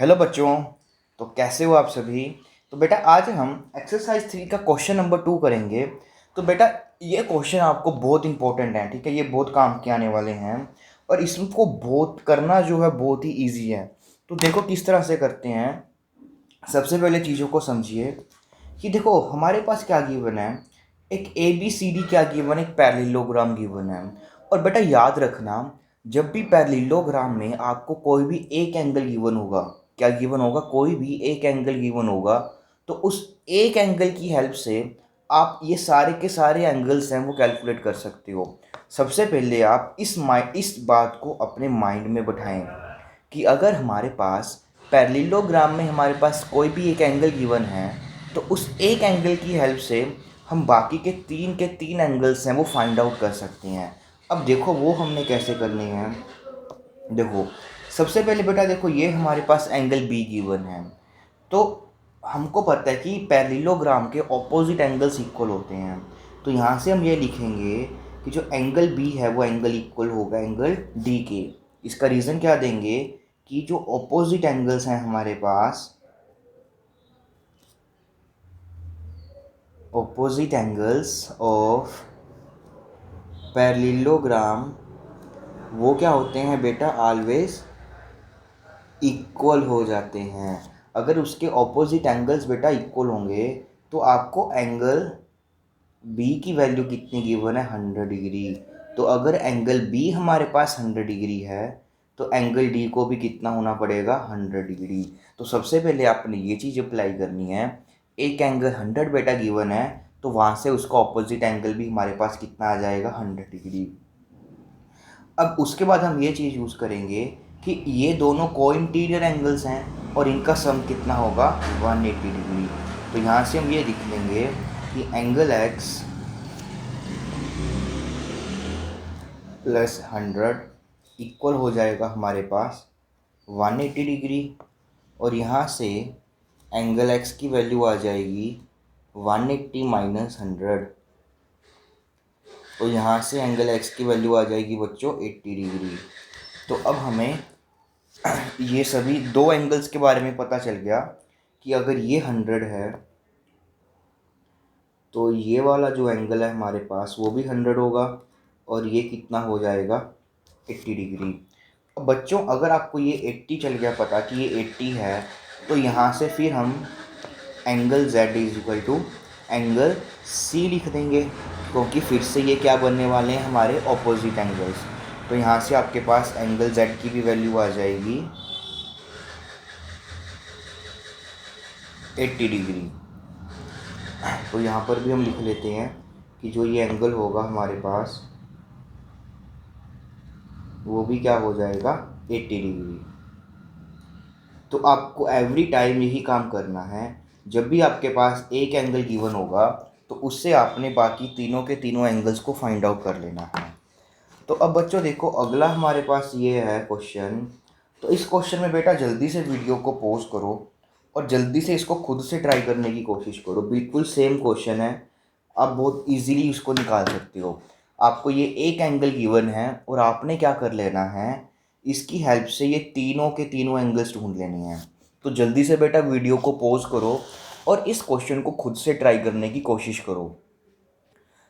Hello बच्चों। तो कैसे हो आप सभी। तो बेटा आज हम एक्सरसाइज 3 का क्वेश्चन नंबर 2 करेंगे। तो बेटा ये क्वेश्चन आपको बहुत इंपॉर्टेंट है, ठीक है, ये बहुत काम के आने वाले हैं और इसको बहुत करना जो है बहुत ही इजी है। तो देखो किस तरह से करते हैं। सबसे पहले चीज़ों को समझिए कि देखो हमारे पास क्या गिवन है। एक ए बी सी डी क्या गिवन है, एक पैरेललोग्राम गिवन है। और बेटा याद रखना, जब भी पैरेललोग्राम में आपको कोई भी एक एंगल गिवन होगा, क्या गिवन होगा, कोई भी एक एंगल गिवन होगा, तो उस एक एंगल की हेल्प से आप ये सारे के सारे एंगल्स हैं वो कैलकुलेट कर सकते हो। सबसे पहले आप इस बात को अपने माइंड में बैठाएं कि अगर हमारे पास पैरेललोग्राम में हमारे पास कोई भी एक एंगल गिवन है, तो उस एक एंगल की हेल्प से हम बाकी के तीन एंगल्स हैं वो फाइंड आउट कर सकते हैं। अब देखो वो हमने कैसे करने हैं। देखो सबसे पहले बेटा देखो ये हमारे पास एंगल बी गिवन है। तो हमको पता है कि पैरेललोग्राम के ऑपोजिट एंगल्स इक्वल होते हैं। तो यहाँ से हम ये लिखेंगे कि जो एंगल बी है वो एंगल इक्वल होगा एंगल डी के। इसका रीज़न क्या देंगे कि जो ऑपोजिट एंगल्स हैं हमारे पास, opposite angles of पैरेललोग्राम वो क्या होते हैं बेटा, ऑलवेज इक्वल हो जाते हैं। अगर उसके ऑपोजिट एंगल्स बेटा इक्वल होंगे तो आपको एंगल बी की वैल्यू कितनी गिवन है, 100 डिग्री। तो अगर एंगल बी हमारे पास 100 डिग्री है तो एंगल डी को भी कितना होना पड़ेगा, 100 डिग्री। तो सबसे पहले आपने ये चीज़ अप्लाई करनी है। एक एंगल 100 बेटा गिवन है, तो वहाँ से उसका ऑपोजिट एंगल भी हमारे पास कितना आ जाएगा, 100 डिग्री। अब उसके बाद हम ये चीज़ यूज़ करेंगे कि ये दोनों को इंटीरियर एंगल्स हैं और इनका सम कितना होगा, 180 डिग्री। तो यहाँ से हम ये लिख लेंगे कि एंगल एक्स प्लस 100 इक्वल हो जाएगा हमारे पास 180 डिग्री। और यहाँ से एंगल एक्स की वैल्यू आ जाएगी 180 माइनस 100। तो यहाँ से एंगल एक्स की वैल्यू आ जाएगी बच्चों 80 डिग्री। तो अब हमें ये सभी दो एंगल्स के बारे में पता चल गया कि अगर ये 100 है तो ये वाला जो एंगल है हमारे पास वो भी 100 होगा और ये कितना हो जाएगा, 80 डिग्री। अब बच्चों अगर आपको ये 80 चल गया पता कि ये 80 है, तो यहाँ से फिर हम angle z is equal to angle c लिख देंगे, क्योंकि फिर से ये क्या बनने वाले हैं, हमारे ऑपोजिट एंगल्स। तो यहाँ से आपके पास एंगल z की भी वैल्यू आ जाएगी 80 डिग्री। तो यहाँ पर भी हम लिख लेते हैं कि जो ये एंगल होगा हमारे पास वो भी क्या हो जाएगा, 80 डिग्री। तो आपको एवरी टाइम यही काम करना है। जब भी आपके पास एक एंगल गिवन होगा तो उससे आपने बाकी तीनों के तीनों एंगल्स को फाइंड आउट कर लेना है। तो अब बच्चों देखो अगला हमारे पास ये है क्वेश्चन। तो इस क्वेश्चन में बेटा जल्दी से वीडियो को पॉज करो और जल्दी से इसको खुद से ट्राई करने की कोशिश करो। बिल्कुल सेम क्वेश्चन है, आप बहुत इजीली इसको निकाल सकते हो। आपको ये एक एंगल गिवन है और आपने क्या कर लेना है, इसकी हेल्प से ये तीनों के तीनों एंगल्स ढूंढ लेने हैं। तो जल्दी से बेटा वीडियो को पॉज करो और इस क्वेश्चन को खुद से ट्राई करने की कोशिश करो।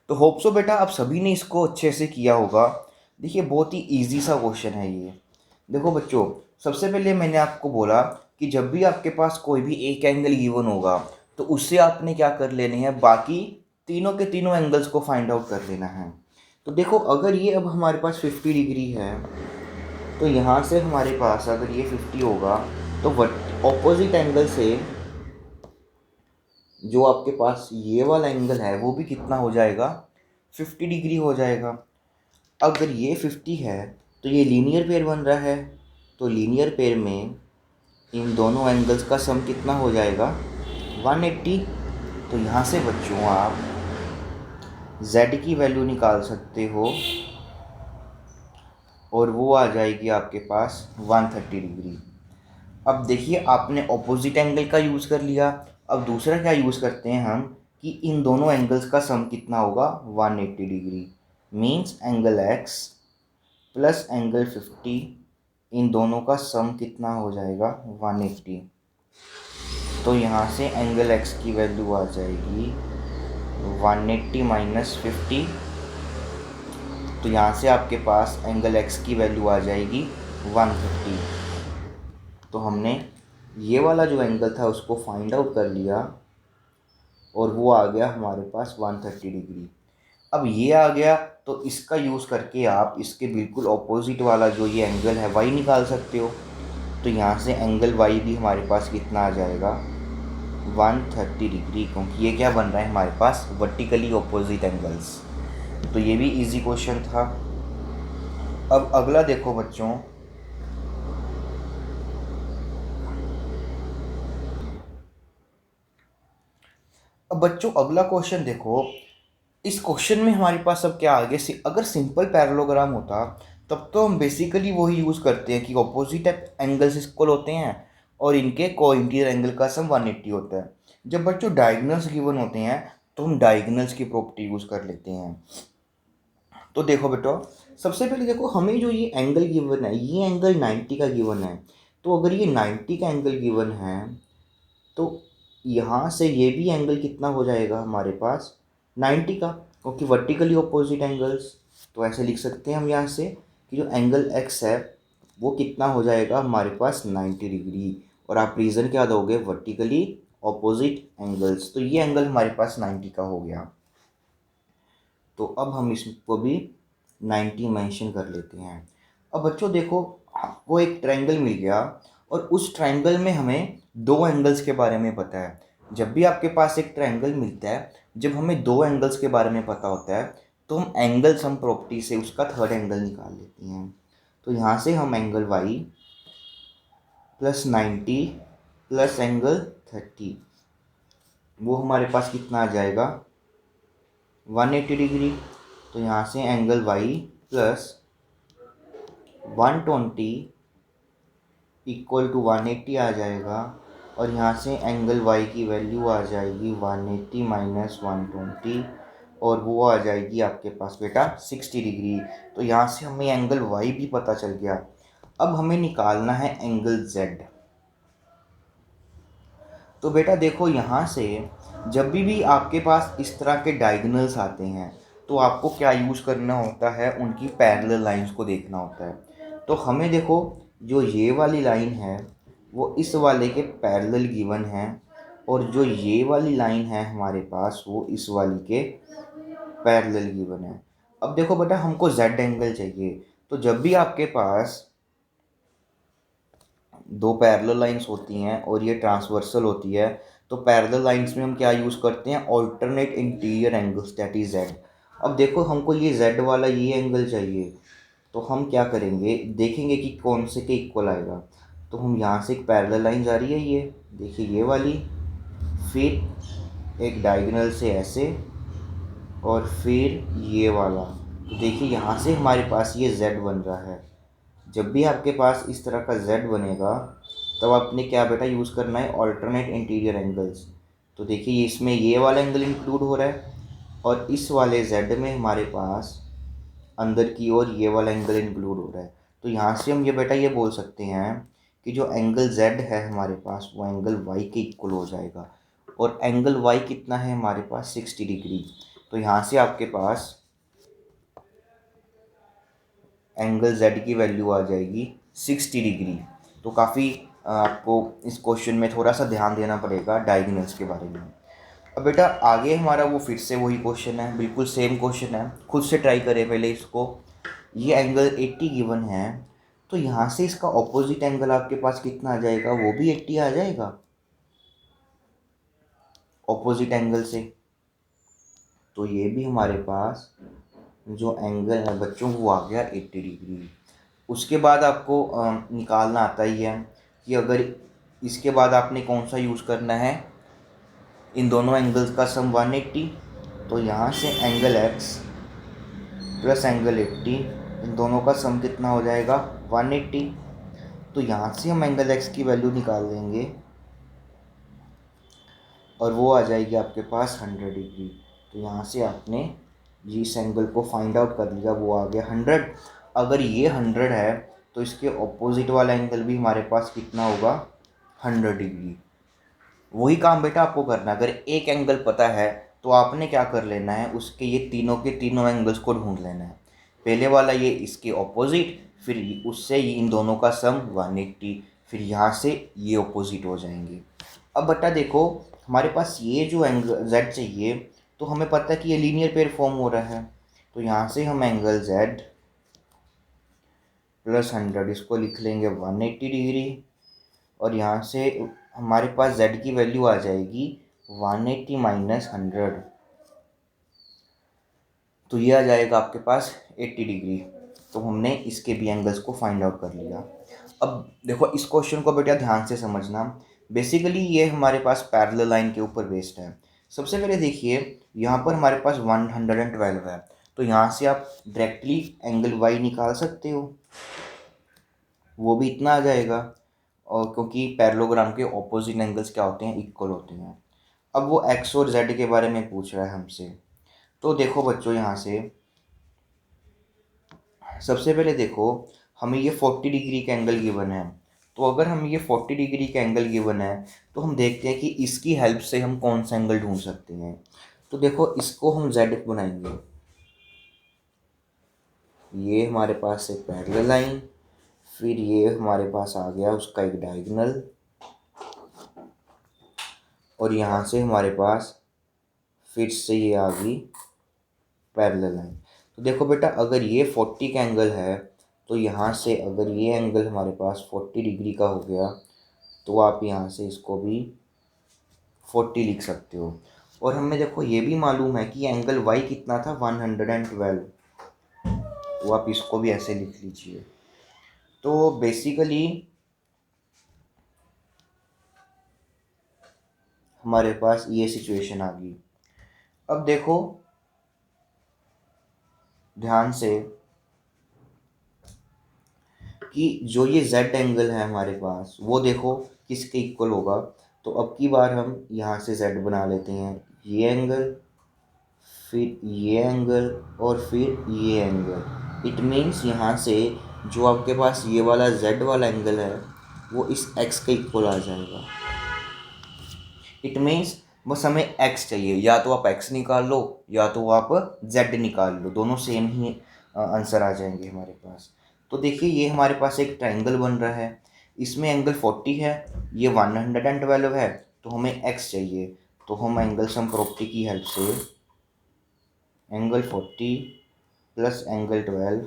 तो होप सो बेटा आप सभी ने इसको अच्छे से किया होगा। देखिए बहुत ही इजी सा क्वेश्चन है ये। देखो बच्चों, सबसे पहले मैंने आपको बोला कि जब भी आपके पास कोई भी एक एंगल गिवन होगा तो उससे आपने क्या कर लेने हैं, बाकी तीनों के तीनों एंगल्स को फाइंड आउट कर लेना है। तो देखो अगर ये अब हमारे पास 50 डिग्री है, तो यहाँ से हमारे पास अगर ये 50 होगा तो ऑपोजिट एंगल से जो आपके पास ये वाला एंगल है वो भी कितना हो जाएगा, 50 डिग्री हो जाएगा। अगर ये 50 है तो ये लीनियर पेयर बन रहा है, तो लीनियर पेयर में इन दोनों एंगल्स का सम कितना हो जाएगा, 180। तो यहाँ से बच्चों आप z की वैल्यू निकाल सकते हो और वो आ जाएगी आपके पास 130 डिग्री। अब देखिए आपने ऑपोजिट एंगल का यूज़ कर लिया। अब दूसरा क्या यूज़ करते हैं हम कि इन दोनों एंगल्स का सम कितना होगा, 180 degree. Means angle x plus angle 50 इन दोनों का सम कितना हो जाएगा 180। तो यहाँ से एंगल एक्स की वैल्यू आ जाएगी 180 माइनस 50। तो यहाँ से आपके पास एंगल एक्स की वैल्यू आ जाएगी 130। तो हमने ये वाला जो एंगल था उसको फाइंड आउट कर लिया और वो आ गया हमारे पास 130 डिग्री। अब ये आ गया तो इसका यूज़ करके आप इसके बिल्कुल ऑपोजिट वाला जो ये एंगल है वाई निकाल सकते हो। तो यहाँ से एंगल वाई भी हमारे पास कितना आ जाएगा 130 डिग्री, क्योंकि ये क्या बन रहा है हमारे पास वर्टिकली ऑपोजिट एंगल्स। तो ये भी इजी क्वेश्चन था। अब अगला देखो बच्चों, अगला क्वेश्चन देखो। इस क्वेश्चन में हमारे पास अब क्या आ गया, अगर सिंपल पैरेललोग्राम होता तब तो हम बेसिकली वही यूज़ करते हैं कि ऑपोजिट एंगल्स इक्वल होते हैं और इनके कोइंटीरियर एंगल का सम 180 होता है। जब बच्चों डायगोनल्स गिवन होते हैं तो हम डायगोनल्स की प्रॉपर्टी यूज़ कर लेते हैं। तो देखो बेटा, सबसे पहले देखो हमें जो ये एंगल गिवन है, ये एंगल 90 का गिवन है। तो अगर ये 90 का एंगल गिवन है तो यहाँ से ये भी एंगल कितना हो जाएगा हमारे पास 90 का, क्योंकि वर्टिकली ऑपोजिट एंगल्स। तो ऐसे लिख सकते हैं हम यहाँ से कि जो एंगल एक्स है वो कितना हो जाएगा हमारे पास 90 डिग्री। और आप रीज़न क्या दोगे, वर्टिकली ऑपोजिट एंगल्स। तो ये एंगल हमारे पास 90 का हो गया। तो अब हम इसको भी 90 मेंशन कर लेते हैं। अब बच्चों देखो, वो एक ट्रायंगल मिल गया और उस ट्रायंगल में हमें दो एंगल्स के बारे में पता है। जब भी आपके पास एक ट्रायंगल मिलता है, जब हमें दो एंगल्स के बारे में पता होता है तो हम एंगल सम प्रॉपर्टी से उसका थर्ड एंगल निकाल लेते हैं। तो यहाँ से हम angle Y plus 90 plus angle 30, वो हमारे पास कितना आ जाएगा 180 डिग्री। तो यहाँ से angle Y plus 120 equal to 180 आ जाएगा। और यहाँ से एंगल वाई की वैल्यू आ जाएगी 180 माइनस 120 और वो आ जाएगी आपके पास बेटा 60 डिग्री। तो यहाँ से हमें एंगल वाई भी पता चल गया। अब हमें निकालना है एंगल जेड। तो बेटा देखो, यहाँ से जब भी आपके पास इस तरह के डायगोनल्स आते हैं तो आपको क्या यूज़ करना होता है, उनकी पैरेलल लाइंस को देखना होता है। तो हमें देखो, जो ये वाली लाइन है वो इस वाले के पैरेलल गिवन है और जो ये वाली लाइन है हमारे पास वो इस वाली के पैरेलल गिवन है। अब देखो बेटा, हमको जेड एंगल चाहिए। तो जब भी आपके पास दो पैरेलल लाइंस होती हैं और ये ट्रांसवर्सल होती है तो पैरेलल लाइंस में हम क्या यूज़ करते हैं, alternate interior angles, that is Z. अब देखो, हमको ये जेड वाला ये एंगल चाहिए तो हम क्या करेंगे, देखेंगे कि कौन से के इक्वल आएगा। तो हम यहाँ से एक पैरेलल लाइन जा रही है, ये देखिए ये वाली, फिर एक डायगोनल से ऐसे और फिर ये वाला। तो देखिए यहाँ से हमारे पास ये जेड बन रहा है। जब भी आपके पास इस तरह का जेड बनेगा तब आपने क्या बेटा यूज़ करना है, ऑल्टरनेट इंटीरियर एंगल्स। तो देखिए इसमें ये वाला एंगल इंक्लूड हो रहा है और इस वाले जेड में हमारे पास अंदर की ओर ये वाला एंगल इंक्लूड हो रहा है। तो यहाँ से हम ये बेटा ये बोल सकते हैं कि जो एंगल जेड है हमारे पास वो एंगल वाई के इक्वल हो जाएगा। और एंगल वाई कितना है हमारे पास 60 डिग्री। तो यहाँ से आपके पास एंगल जेड की वैल्यू आ जाएगी 60 डिग्री। तो काफ़ी आपको इस क्वेश्चन में थोड़ा सा ध्यान देना पड़ेगा डायगोनल्स के बारे में। अब बेटा आगे हमारा वो फिर से वही क्वेश्चन है, बिल्कुल सेम क्वेश्चन है, खुद से ट्राई करें पहले इसको। ये एंगल 80 गिवन है तो यहाँ से इसका ऑपोजिट एंगल आपके पास कितना आ जाएगा, वो भी 80 आ जाएगा ऑपोजिट एंगल से। तो ये भी हमारे पास जो एंगल है बच्चों वो आ गया 80 डिग्री। उसके बाद आपको निकालना आता ही है कि अगर इसके बाद आपने कौन सा यूज़ करना है, इन दोनों एंगल्स का सम 180। तो यहाँ से एंगल एक्स प्लस एंगल 80, इन दोनों का सम कितना हो जाएगा 180। तो यहाँ से हम एंगल एक्स की वैल्यू निकाल लेंगे और वो आ जाएगी आपके पास 100 डिग्री। तो यहाँ से आपने इस एंगल को फाइंड आउट कर लिया, वो आ गया 100। अगर ये 100 है तो इसके ऑपोजिट वाला एंगल भी हमारे पास कितना होगा, 100 डिग्री। वही काम बेटा आपको करना है। अगर एक एंगल पता है तो आपने क्या कर लेना है, उसके ये तीनों के तीनों एंगल्स को ढूंढ लेना है। पहले वाला ये इसके ऑपोजिट, फिर उससे इन दोनों का सम 180, फिर यहाँ से ये ऑपोजिट हो जाएंगे। अब बेटा देखो, हमारे पास ये जो एंगल z चाहिए, तो हमें पता है कि ये लीनियर पेयर फॉर्म हो रहा है। तो यहाँ से हम एंगल z प्लस 100 इसको लिख लेंगे 180 डिग्री, और यहाँ से हमारे पास z की वैल्यू आ जाएगी 180 माइनस 100, तो ये आ जाएगा आपके पास 80 डिग्री। तो हमने इसके भी एंगल्स को फाइंड आउट कर लिया। अब देखो इस क्वेश्चन को बेटा ध्यान से समझना। बेसिकली ये हमारे पास पैरेलल लाइन के ऊपर बेस्ड है। सबसे पहले देखिए, यहाँ पर हमारे पास 112 है, तो यहाँ से आप डायरेक्टली एंगल y निकाल सकते हो, वो भी इतना आ जाएगा। और क्योंकि पैरेललोग्राम के ऑपोजिट एंगल्स क्या होते हैं, इक्वल होते हैं। अब वो x और z के बारे में पूछ रहा है हमसे। तो देखो बच्चों, यहाँ से सबसे पहले देखो, हमें ये 40 डिग्री का एंगल गिवन है। तो अगर हम ये 40 डिग्री का एंगल गिवन है, तो हम देखते हैं कि इसकी हेल्प से हम कौन सा एंगल ढूंढ सकते हैं। तो देखो, इसको हम z बनाएंगे, ये हमारे पास एक पैरेलल लाइन, फिर ये हमारे पास आ गया उसका एक डायगोनल, और यहाँ से हमारे पास फिर से ये आ गई पैरेलल लाइन। तो देखो बेटा, अगर ये 40 का एंगल है, तो यहाँ से अगर ये एंगल हमारे पास 40 डिग्री का हो गया, तो आप यहाँ से इसको भी 40 लिख सकते हो। और हमें देखो ये भी मालूम है कि एंगल y कितना था, 112, तो आप इसको भी ऐसे लिख लीजिए। तो बेसिकली हमारे पास ये सिचुएशन आ गई। अब देखो ध्यान से कि जो ये z एंगल है हमारे पास, वो देखो किसके इक्वल होगा। तो अब की बार हम यहाँ से z बना लेते हैं, ये एंगल, फिर ये एंगल, और फिर ये एंगल। इट मीन्स यहाँ से जो आपके पास ये वाला z वाला एंगल है, वो इस x के इक्वल आ जाएगा। इट मीन्स बस हमें x चाहिए, या तो आप x निकाल लो या तो आप z निकाल लो, दोनों सेम ही आंसर आ जाएंगे हमारे पास। तो देखिए, ये हमारे पास एक ट्रायंगल बन रहा है, इसमें एंगल 40 है, ये 112 है, तो हमें x चाहिए। तो हम एंगल सम प्रॉपर्टी की हेल्प से angle 40 plus angle 12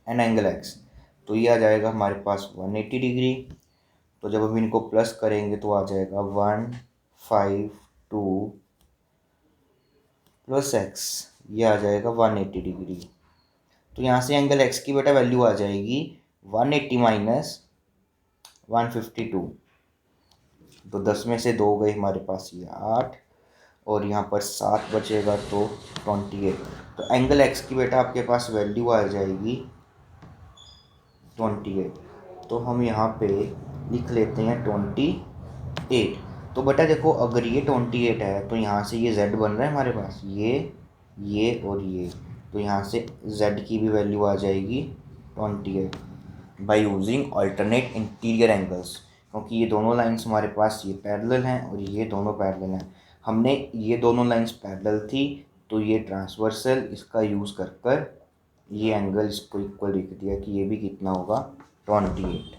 and angle x, तो ये आ जाएगा हमारे पास 180 डिग्री। तो जब हम इनको प्लस करेंगे तो आ जाएगा 152 प्लस x, ये आ जाएगा 180 डिग्री। तो यहाँ से एंगल x की बेटा वैल्यू आ जाएगी 180 माइनस 152। तो 10 में से 2 गए हमारे पास, ये 8, और यहाँ पर 7 बचेगा तो 28। तो एंगल x की बेटा आपके पास वैल्यू आ जाएगी 28। तो हम यहाँ पे लिख लेते हैं 28। तो बेटा देखो, अगर ये 28 है, तो यहाँ से ये z बन रहा है हमारे पास, ये और ये, तो यहाँ से z की भी वैल्यू आ जाएगी 28 by using alternate interior angles. क्योंकि ये दोनों लाइंस हमारे पास ये पैरेलल हैं और ये दोनों पैरेलल हैं, हमने ये दोनों लाइंस पैरेलल थी, तो ये ट्रांसवर्सल इसका यूज़ कर ये एंगल इसको इक्वल लिख दिया कि ये भी कितना होगा, 28।